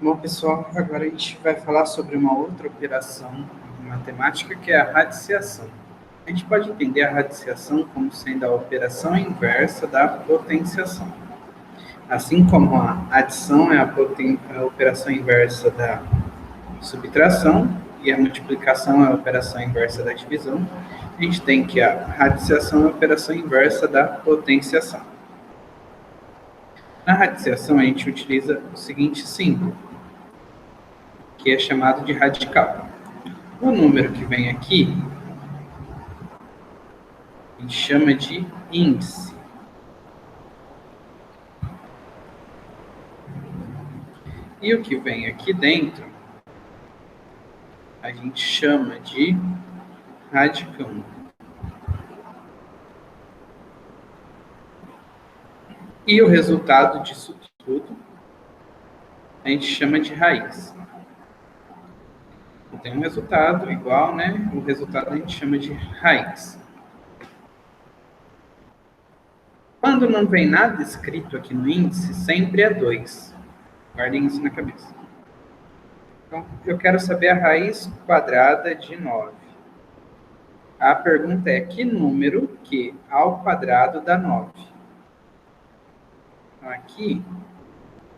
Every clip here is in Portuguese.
Bom, pessoal, agora a gente vai falar sobre uma outra operação matemática, que é a radiciação. A gente pode entender a radiciação como sendo a operação inversa da potenciação. Assim como a adição é a operação inversa da subtração e a multiplicação é a operação inversa da divisão, a gente tem que a radiciação é a operação inversa da potenciação. Na radiciação, a gente utiliza o seguinte símbolo, que é chamado de radical. O número que vem aqui, a gente chama de índice. E o que vem aqui dentro, a gente chama de radicando. E o resultado disso tudo, a gente chama de raiz. Tem um resultado igual, né? O resultado a gente chama de raiz. Quando não vem nada escrito aqui no índice, sempre é 2. Guardem isso na cabeça. Então, eu quero saber a raiz quadrada de 9. A pergunta é, que número que ao quadrado dá 9? Então, aqui,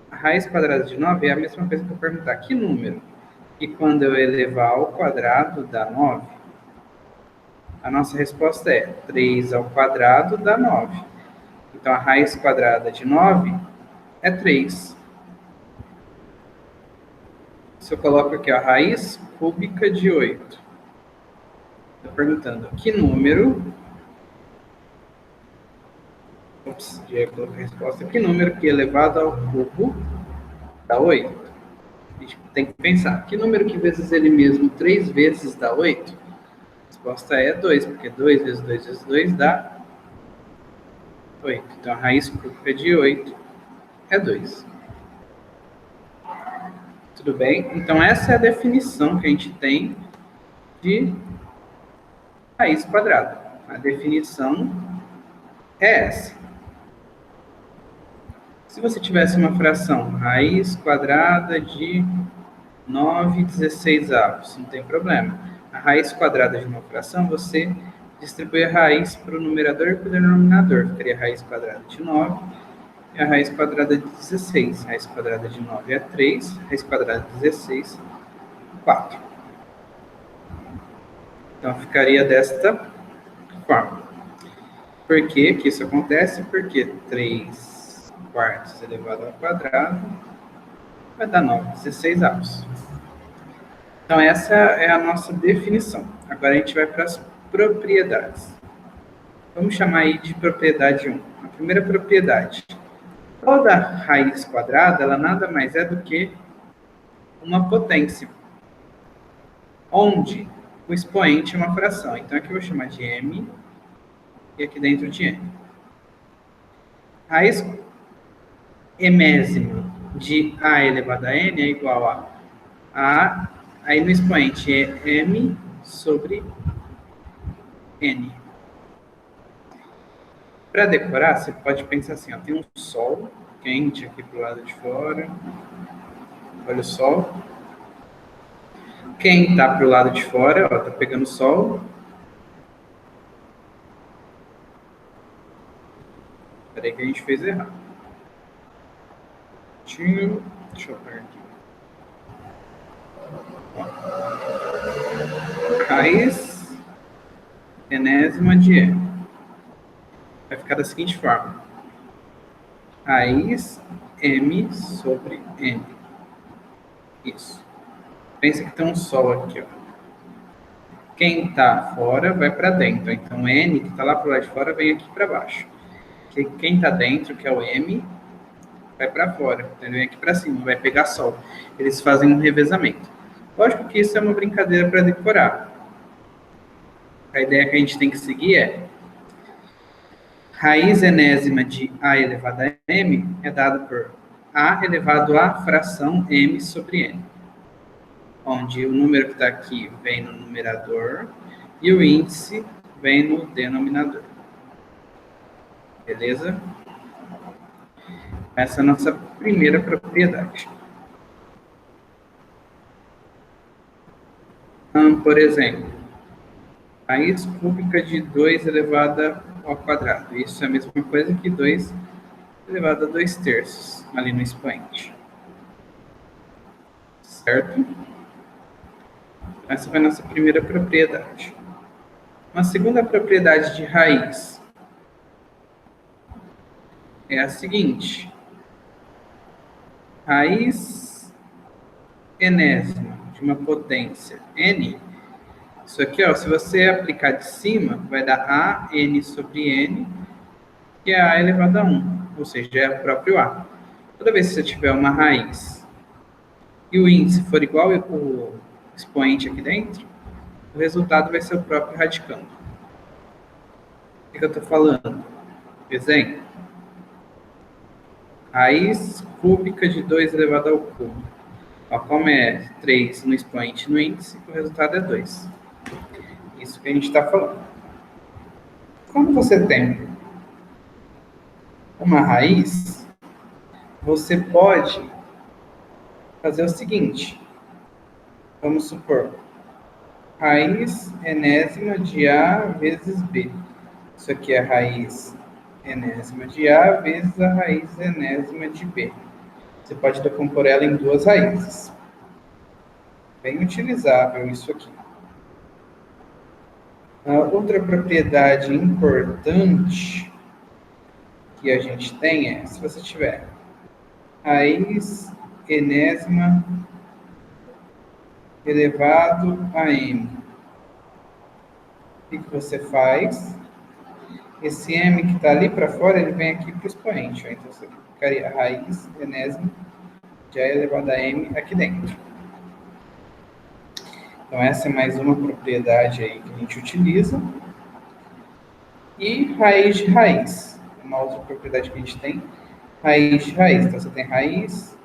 a raiz quadrada de 9 é a mesma coisa que eu perguntar, que número que quando eu elevar ao quadrado dá 9? A nossa resposta é 3 ao quadrado dá 9. Então, a raiz quadrada de 9 é 3. Se eu coloco aqui a raiz cúbica de 8. Estou perguntando, que número... já coloquei a resposta. Que número que elevado ao cubo dá 8? A gente tem que pensar, que número que vezes ele mesmo 3 vezes dá 8? A resposta é 2, porque 2 vezes 2 vezes 2 dá 8. Então, a raiz cúbica de 8 é 2. Tudo bem? Então, essa é a definição que a gente tem de raiz quadrada. A definição é essa. Se você tivesse uma fração, raiz quadrada de 9/16, não tem problema. A raiz quadrada de uma fração, você distribui a raiz para o numerador e para o denominador. Ficaria a raiz quadrada de 9 e a raiz quadrada de 16. A raiz quadrada de 9 é 3, a raiz quadrada de 16 é 4. Então, ficaria desta forma. Por que isso acontece? Porque 3 quartos elevado ao quadrado vai dar 9/16. Então, essa é a nossa definição. Agora, a gente vai para as propriedades. Vamos chamar aí de propriedade 1. A primeira propriedade. Toda raiz quadrada, ela nada mais é do que uma potência, onde o expoente é uma fração. Então, aqui eu vou chamar de m e aqui dentro de n. Raiz emésima de a elevado a n é igual a aí no expoente é m sobre n. Para decorar, você pode pensar assim, ó, tem um sol quente aqui pro lado de fora. Olha o sol. Quem está pro lado de fora, ó, tá pegando sol. Espera aí que a gente fez errado. Deixa eu ver aqui. Raiz enésima de n. Vai ficar da seguinte forma. Raiz m sobre n. Isso. Pensa que tem um sol aqui, ó. Quem está fora vai para dentro. Então, n, que está lá para o lado de fora, vem aqui para baixo. Quem está dentro, que é o m, vai para fora. Então, ele vem aqui para cima, vai pegar sol. Eles fazem um revezamento. Lógico que isso é uma brincadeira para decorar. A ideia que a gente tem que seguir é raiz enésima de a elevado a m é dada por a elevado a fração m sobre n, onde o número que está aqui vem no numerador e o índice vem no denominador. Beleza? Essa é a nossa primeira propriedade. por exemplo, raiz cúbica de 2 elevado ao quadrado. Isso é a mesma coisa que 2 elevado a 2/3, ali no expoente. Certo? Essa foi a nossa primeira propriedade. Uma segunda propriedade de raiz é a seguinte. Raiz enésima de uma potência n. Isso aqui, ó, se você aplicar de cima, vai dar a n sobre n, que é a elevado a 1, ou seja, é o próprio a. Toda vez que você tiver uma raiz e o índice for igual ao expoente aqui dentro, o resultado vai ser o próprio radicando. O que eu estou falando? Exemplo. Raiz cúbica de 2 elevado ao cubo. Ó, como é 3 no expoente e no índice, o resultado é 2. Isso que a gente está falando. Quando você tem uma raiz, você pode fazer o seguinte. Vamos supor, raiz enésima de A vezes B. Isso aqui é a raiz enésima de A vezes a raiz enésima de B. Você pode decompor ela em duas raízes. Bem utilizável isso aqui. A outra propriedade importante que a gente tem é, se você tiver raiz enésima elevado a m, o que você faz? Esse m que está ali para fora, ele vem aqui para o expoente. Ó. Então, você ficaria raiz enésima de a elevado a m aqui dentro. Então, essa é mais uma propriedade aí que a gente utiliza. E raiz de raiz. Uma outra propriedade que a gente tem, raiz de raiz. Então, você tem raiz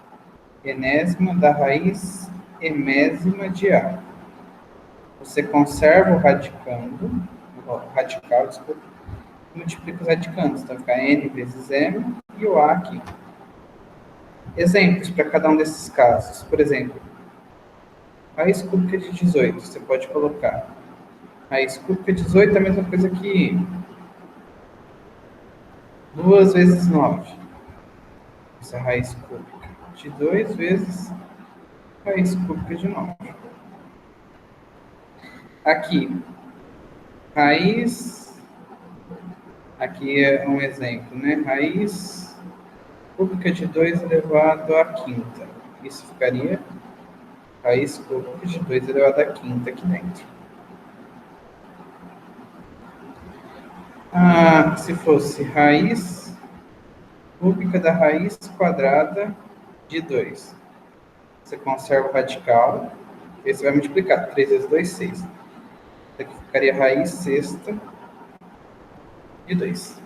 enésima da raiz emésima de A. Você conserva o radical, desculpa, e multiplica os radicandos. Então, fica n vezes m e o A aqui. Exemplos para cada um desses casos. Por exemplo, raiz cúbica de 18. Você pode colocar raiz cúbica de 18 é a mesma coisa que 2 vezes 9. Essa é a raiz cúbica de 2 vezes raiz cúbica de 9. Aqui, raiz... Aqui é um exemplo, né? Raiz cúbica de 2 elevado à quinta. Isso ficaria raiz cúbica de 2 elevado à quinta aqui dentro. Se fosse raiz cúbica da raiz quadrada de 2. Você conserva o radical, e você vai multiplicar. 3 vezes 2, 6. Aqui ficaria raiz sexta de 2.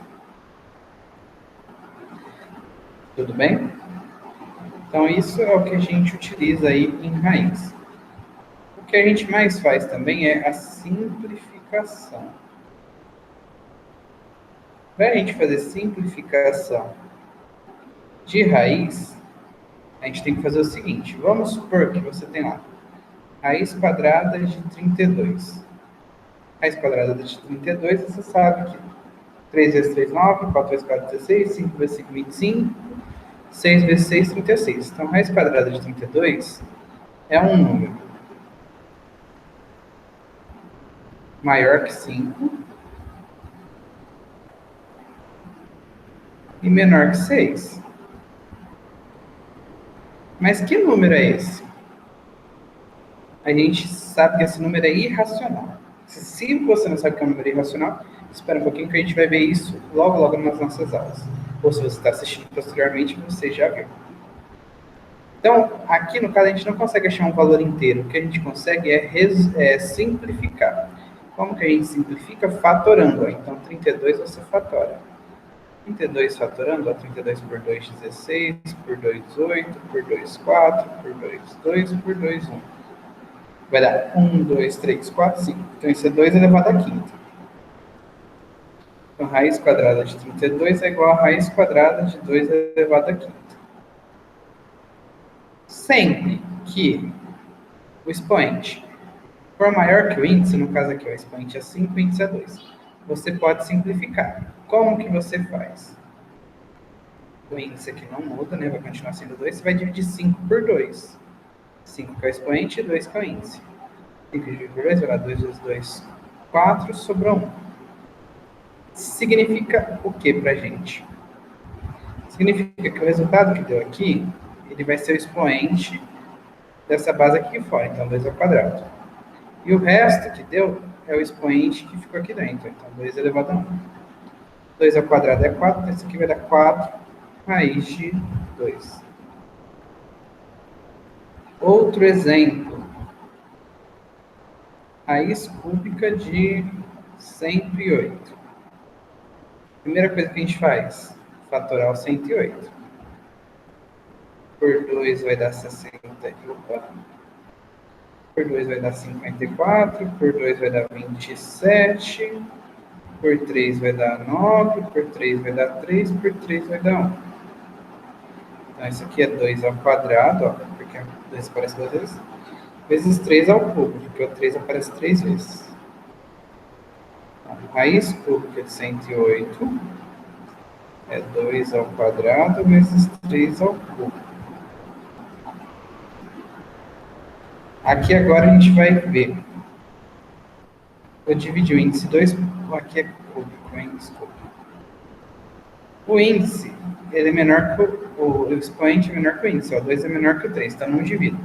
Tudo bem? Então, isso é o que a gente utiliza aí em raiz. O que a gente mais faz também é a simplificação. Para a gente fazer simplificação de raiz, a gente tem que fazer o seguinte. Vamos supor que você tem lá raiz quadrada de 32. Raiz quadrada de 32, você sabe que 3 vezes 3, 9, 4 vezes 4, 16, 5 vezes 5, 25, 6 vezes 6, 36. Então, raiz quadrada de 32 é um número maior que 5 e menor que 6. Mas que número é esse? A gente sabe que esse número é irracional. Se você não sabe que é um número irracional, espera um pouquinho que a gente vai ver isso logo nas nossas aulas. Ou se você está assistindo posteriormente, você já viu. Então, aqui no caso, a gente não consegue achar um valor inteiro. O que a gente consegue é simplificar. Como que a gente simplifica? Fatorando. Então, 32 você fatora. 32 fatorando, ó, 32 por 2, 16, por 2, 8, por 2, 4, por 2, 2, por 2, 1. Vai dar 1, 2, 3, 4, 5. Então, isso é 2 elevado à quinta. Então, raiz quadrada de 32 é igual a raiz quadrada de 2 elevado à quinta. Sempre que o expoente for maior que o índice, no caso aqui, o expoente é 5, o índice é 2. Você pode simplificar. Como que você faz? O índice aqui não muda, né? Vai continuar sendo 2. Você vai dividir 5 por 2. 5 que é o expoente e 2 que é o índice. 5 dividido por 2 vai dar 2 vezes 2, 4, sobrou 1. Significa o que pra gente? Significa que o resultado que deu aqui, ele vai ser o expoente dessa base aqui fora, então 2 ao quadrado. E o resto que deu é o expoente que ficou aqui dentro, então 2 elevado a 1. 2 ao quadrado é 4, então isso aqui vai dar 4 raiz de 2. Outro exemplo. Raiz cúbica de 108. Primeira coisa que a gente faz, fatorar o 108. Por 2 vai dar 64. Por 2 vai dar 54. Por 2 vai dar 27. Por 3 vai dar 9. Por 3 vai dar 3. Por 3 vai dar 1. Então, isso aqui é 2 ao quadrado, ó, porque 2 aparece 2 vezes. Vezes 3 ao cubo, porque o 3 aparece 3 vezes. Então, raiz cúbica de 108 é 2 ao quadrado vezes 3 ao cubo. Aqui agora a gente vai ver. Eu dividi o índice 2, aqui é cúbico, índice cúbico. O índice, ele é menor que o expoente é menor que o índice, ó, 2 é menor que o 3, então não divido.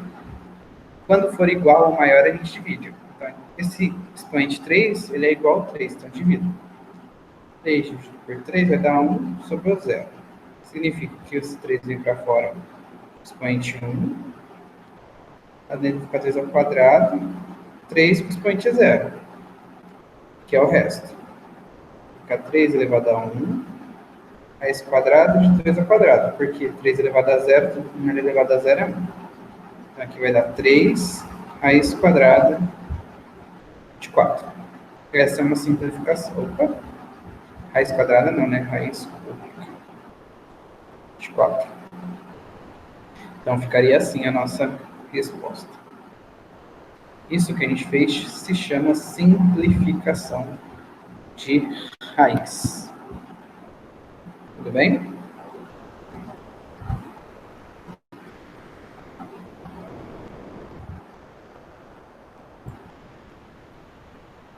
Quando for igual ou maior, a gente divide. Então, esse expoente 3, ele é igual ao 3, então divido. 3 dividido por 3 vai dar 1 sobre o 0. Significa que esse 3 vem para fora, expoente 1. Lá dentro fica 2 ao quadrado, 3 com o expoente 0, que é o resto. Fica 3 elevado a 1, raiz quadrada de 2 ao quadrado, porque 3 elevado a 0, tudo que não é elevado a 0 é 1. Então aqui vai dar 3 raiz quadrada de 4. Essa é uma simplificação. Opa! Raiz quadrada não, né? Raiz cúbica de 4. Então ficaria assim a nossa resposta. Isso que a gente fez se chama simplificação de raiz. Tudo bem?